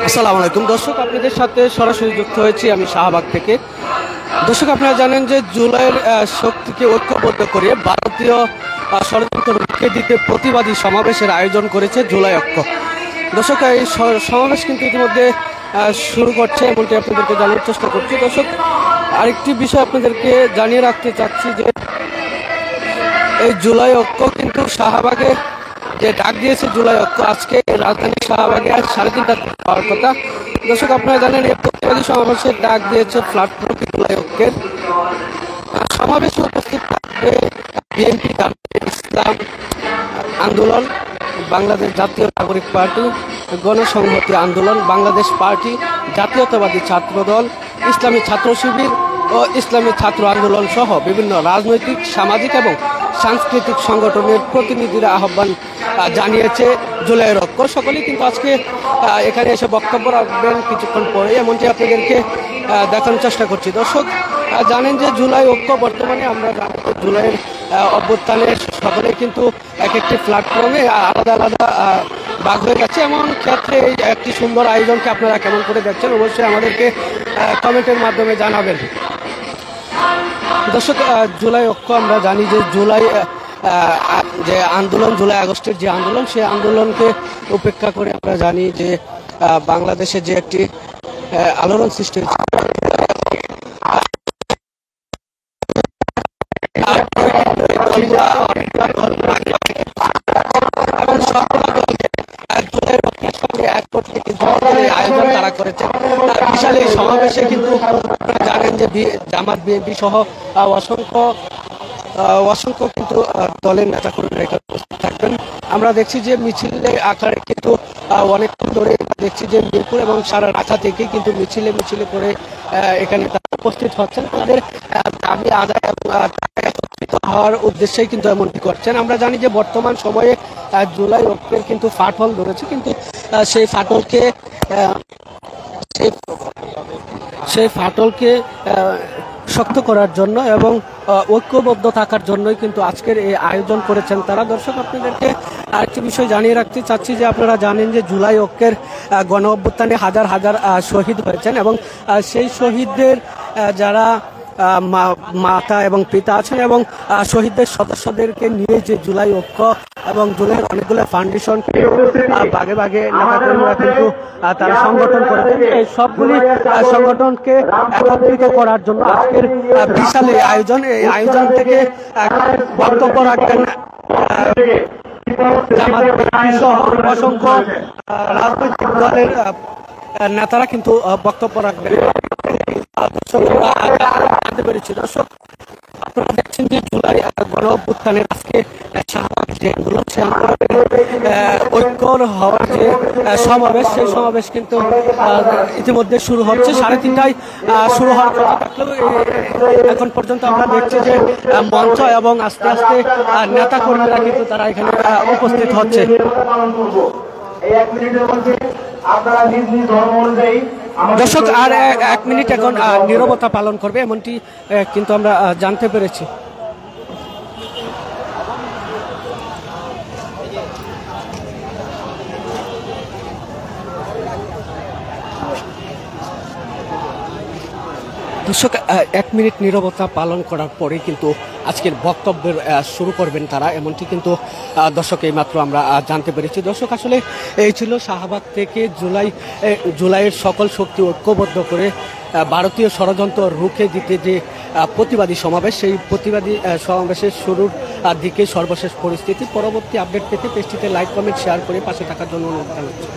আসসালামু আলাইকুম দর্শক, আপনাদের সাথে সরাসরি যুক্ত হয়েছি আমি শাহবাগ থেকে। দর্শক, আপনারা জানেন যে জুলাইয়ের শক্তিকে ঐক্যবদ্ধ করে ভারতীয় ষড়যন্ত্র রুখে দিতে প্রতিবাদী সমাবেশের আয়োজন করেছে জুলাই ঐক্য। দর্শক, এই সমাবেশ কিন্তু ইতিমধ্যে শুরু করছে, এমনটি আপনাদেরকে জানার চেষ্টা করছি। দর্শক, আরেকটি বিষয় আপনাদেরকে জানিয়ে রাখতে চাচ্ছি যে এই জুলাই ঐক্য কিন্তু শাহবাগে যে ডাক দিয়েছে জুলাই ঐক্য, আজকে রাজধানী শাহবাগে 3:30 পাওয়ার কথা। দর্শক, আপনারা জানেন এই প্রতিবাদী সমাবেশের ডাক দিয়েছে প্ল্যাটফর্ম জুলাই ঐক্যের। সমাবেশে উপস্থিত থাকবে বিএনপি, ইসলাম আন্দোলন, বাংলাদেশ জাতীয় নাগরিক পার্টি, গণসংহতি আন্দোলন, বাংলাদেশ পার্টি, জাতীয়তাবাদী ছাত্র দল, ইসলামী ছাত্র শিবির ও ইসলামী ছাত্র আন্দোলন সহ বিভিন্ন রাজনৈতিক, সামাজিক এবং সাংস্কৃতিক সংগঠনের প্রতিনিধিরা আহ্বান জানিয়েছে জুলাই ঐক্য। সকলেই কিন্তু আজকে এখানে এসে বক্তব্য রাখবেন কিছুক্ষণ পরে, এমনটি আপনাদেরকে দেখানোর চেষ্টা করছি। দর্শক, জানেন যে জুলাই ঐক্য বর্তমানে আমরা জানি জুলাইয়ের অভ্যুত্থানের সকলেই কিন্তু এক একটি প্ল্যাটফর্মে আলাদা আলাদা ভাগ হয়ে গেছে। এমন ক্ষেত্রে এই একটি সুন্দর আয়োজনকে আপনারা কেমন করে দেখছেন অবশ্যই আমাদেরকে কমেন্টের মাধ্যমে জানাবেন। দর্শক, জুলাই ঐক্য আমরা জানি যে জুলাই যে আন্দোলন, জুলাই আগস্টের যে আন্দোলন, সেই আন্দোলনকে উপেক্ষা করে আমরা জানি যে বাংলাদেশে যে একটি আলোড়ন সৃষ্টি হয়েছে। আয়োজন তারা করেছে বিশাল এই সমাবেশে। কিন্তু জানেন যে জামাত, বিএনপি সহ অসংখ্য কিন্তু দলের নেতা কর্মীরা এখানে উপস্থিত থাকবেন। আমরা দেখছি যে মিছিলে আকারে কিন্তু অনেকক্ষণ ধরে দেখছি যে মিরপুর এবং সারা ঢাকা থেকে কিন্তু মিছিলে করে এখানে তারা উপস্থিত হচ্ছেন, তাদের দাবি আদায় এবং একত্রিত হওয়ার উদ্দেশ্যেই কিন্তু এমনটি করছেন। আমরা জানি যে বর্তমান সময়ে জুলাই ঐক্যের কিন্তু ফাটল ধরেছে, কিন্তু সেই ফাটলকে শক্ত করার জন্য এবং ঐক্যবদ্ধ থাকার জন্যই কিন্তু আজকের এই আয়োজন করেছেন তারা। দর্শক, আপনাদেরকে আরেকটি বিষয় জানিয়ে রাখতে চাচ্ছি যে আপনারা জানেন যে জুলাই ঐক্যের গণ অভ্যুত্থানে হাজার হাজার শহীদ হয়েছেন এবং সেই শহীদদের যারা মাতা এবং পিতা আছেন এবং শহীদদের সদস্যদেরকে নিয়ে যে জুলাই ঐক্য এবং জুলাইয়ের অনেকগুলো ফাউন্ডেশন ভাগে ভাগে নেতাকর্মীরা কিন্তু তারা সংগঠন করেছেন। এই সবগুলি সংগঠনকে একত্রিত করার জন্য আজকের বিশাল এই আয়োজন। এই আয়োজন থেকে বক্তব্য রাখবেন অসংখ্য রাজনৈতিক দলের নেতারা কিন্তু বক্তব্য রাখবেন। জানতে পেরেছি দর্শক, আপনারা দেখছেন যে জুলাই গণ অভ্যুত্থানের আজকে শাহবাগ যে আন্দোলন, সেই আন্দোলনের ঐক্যর হওয়ার যে সমাবেশ, সেই সমাবেশ কিন্তু ইতিমধ্যে শুরু হচ্ছে। 3:30টায় শুরু হওয়ার কথা থাকলেও এখন পর্যন্ত আমরা দেখছি যে মঞ্চ এবং আস্তে আস্তে নেতা কর্মীরা কিন্তু তারা এখানে উপস্থিত হচ্ছে। দর্শক, আর 1 মিনিট এখন নীরবতা পালন করবে, এমনটি কিন্তু আমরা জানতে পেরেছি। দর্শক, 1 মিনিট নীরবতা পালন করার পরে কিন্তু আজকের বক্তব্যের শুরু করবেন তারা, এমনটি কিন্তু দর্শক এইমাত্র আমরা জানতে পেরেছি। দর্শক, আসলে এই ছিল শাহবাগ থেকে জুলাইয়ের সকল শক্তি ঐক্যবদ্ধ করে ভারতীয় ষড়যন্ত্র রুখে দিতে যে প্রতিবাদী সমাবেশ, সেই প্রতিবাদী সমাবেশের শুরুর দিকে সর্বশেষ পরিস্থিতি। পরবর্তী আপডেট পেতে পেজটিতে লাইক, কমেন্ট, শেয়ার করে পাশে থাকার জন্য অনুরোধ জানাচ্ছি।